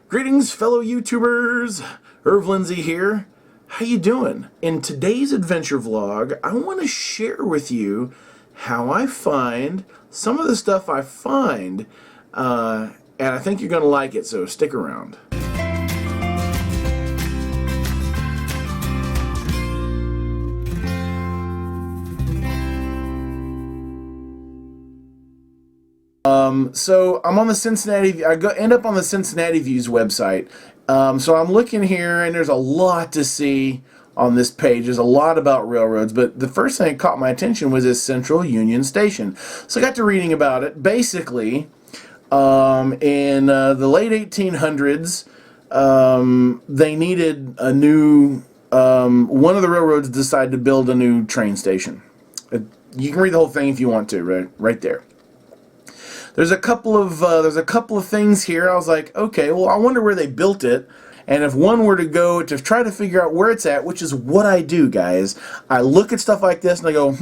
Greetings, fellow YouTubers. Lindsay here. How you doing? In today's adventure vlog, I want to share with you how I find some of the stuff I find, and I think you're going to like it, so stick around. So I'm on the Cincinnati. End up on the Cincinnati Views website. So I'm looking here, and there's a lot to see on this page. There's a lot about railroads, but the first thing that caught my attention was this Central Union Station. So I got to reading about it. Basically, in the late 1800s, they needed a new. One of the railroads decided to build a new train station. You can read the whole thing if you want to. Right there. There's a couple of things here. I was like, okay, well, I wonder where they built it. And if one were to go to try to figure out where it's at, which is what I do, guys, I look at stuff like this and I go,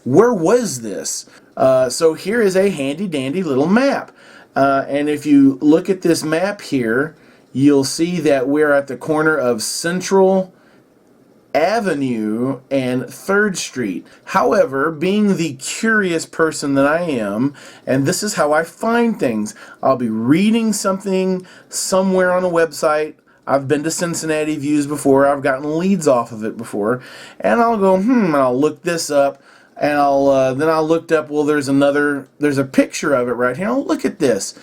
where was this? So here is a handy dandy little map. And if you look at this map here, you'll see that we're at the corner of Central Avenue and 3rd Street. However, being the curious person that I am, and this is how I find things, I'll be reading something somewhere on a website. I've been to Cincinnati Views before. I've gotten leads off of it before, and I'll go, and I'll look this up, and then I'll look up. Well, there's a picture of it right here. I'll look at this.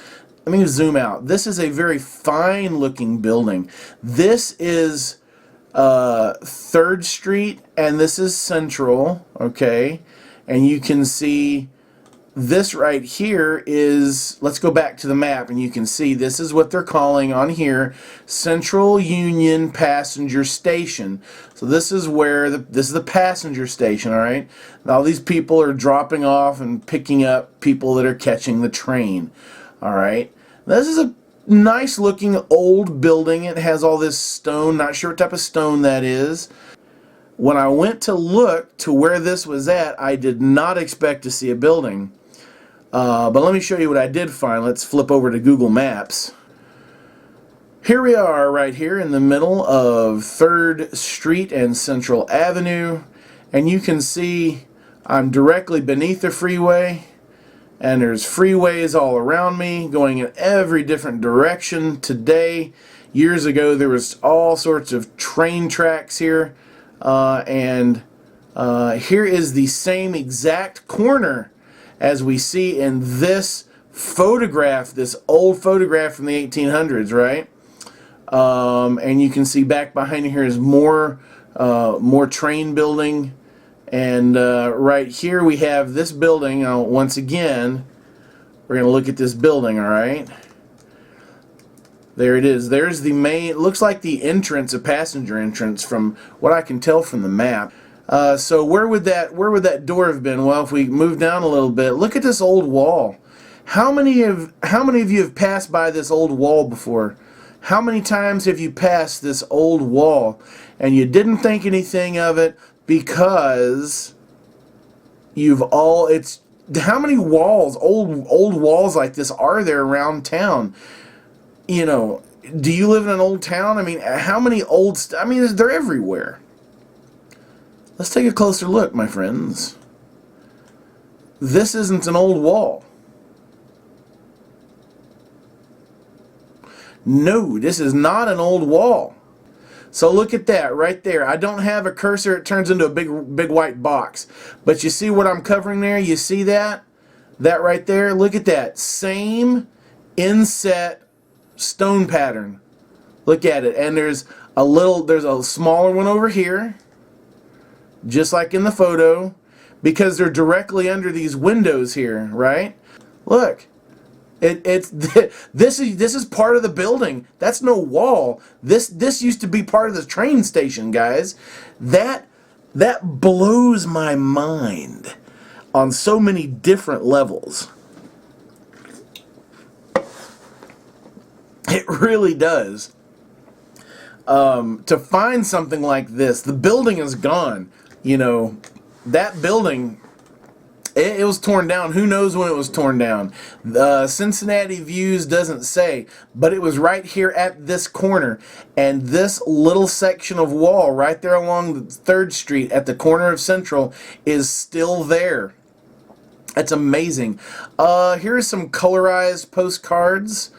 Let me zoom out. This is a very fine-looking building. This is 3rd Street, and this is Central, okay? And you can see this right here is, let's go back to the map, and you can see this is what they're calling on here, Central Union Passenger Station. So this is where this is the passenger station, all right? All these people are dropping off and picking up people that are catching the train, all right? This is a nice looking old building. It has all this stone, not sure what type of stone that is. When I went to look to where this was at, I did not expect to see a building. But let me show you what I did find. Let's flip over to Google Maps. Here we are right here in the middle of 3rd Street and Central Avenue. And you can see I'm directly beneath the freeway. And there's freeways all around me going in every different direction. Today, years ago, there was all sorts of train tracks here. And here is the same exact corner as we see in this photograph, this old photograph from the 1800s, right? And you can see back behind here is more train building. And right here we have this building. Once again, we're going to look at this building, all right? There it is. There's the main, it looks like the entrance, a passenger entrance from what I can tell from the map. So where would that door have been? Well, if we move down a little bit, look at this old wall. How many of you have passed by this old wall before? How many times have you passed this old wall and you didn't think anything of it? Because how many walls, old walls like this are there around town? You know, do you live in an old town? I mean, how many they're everywhere. Let's take a closer look, my friends. This isn't an old wall. No, this is not an old wall. So look at that right there. I don't have a cursor. It turns into a big white box. But you see what I'm covering there? You see that? That right there? Look at that. Same inset stone pattern. Look at it. And there's a smaller one over here. Just like in the photo. Because they're directly under these windows here, right? Look. This is part of the building. That's no wall. This used to be part of the train station, guys. That blows my mind on so many different levels. It really does. To find something like this, the building is gone. You know, that building It was torn down. Who knows when it was torn down? Cincinnati Views doesn't say, but it was right here at this corner. And this little section of wall right there along 3rd Street at the corner of Central is still there. That's amazing. Here are some colorized postcards.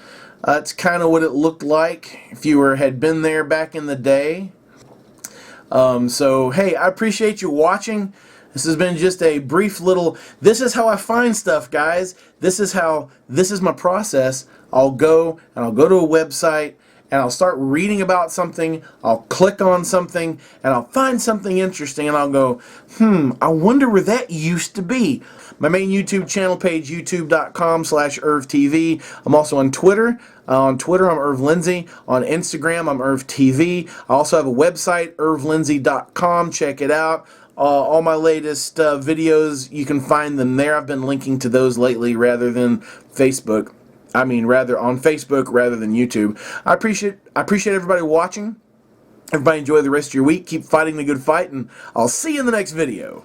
That's kind of what it looked like if you had been there back in the day. So, hey, I appreciate you watching. This has been just a brief little, this is how I find stuff, guys. This is my process. I'll go to a website and I'll start reading about something. I'll click on something and I'll find something interesting and I'll go, I wonder where that used to be. My main YouTube channel page, youtube.com/ErvTV. I'm also on Twitter. On Twitter, I'm Irv Lindsay. On Instagram, I'm ErvTV. I also have a website, ErvLindsay.com. Check it out. All my latest videos, you can find them there. I've been linking to those lately rather than Facebook. I mean, rather on Facebook rather than YouTube. I appreciate everybody watching. Everybody enjoy the rest of your week. Keep fighting the good fight, and I'll see you in the next video.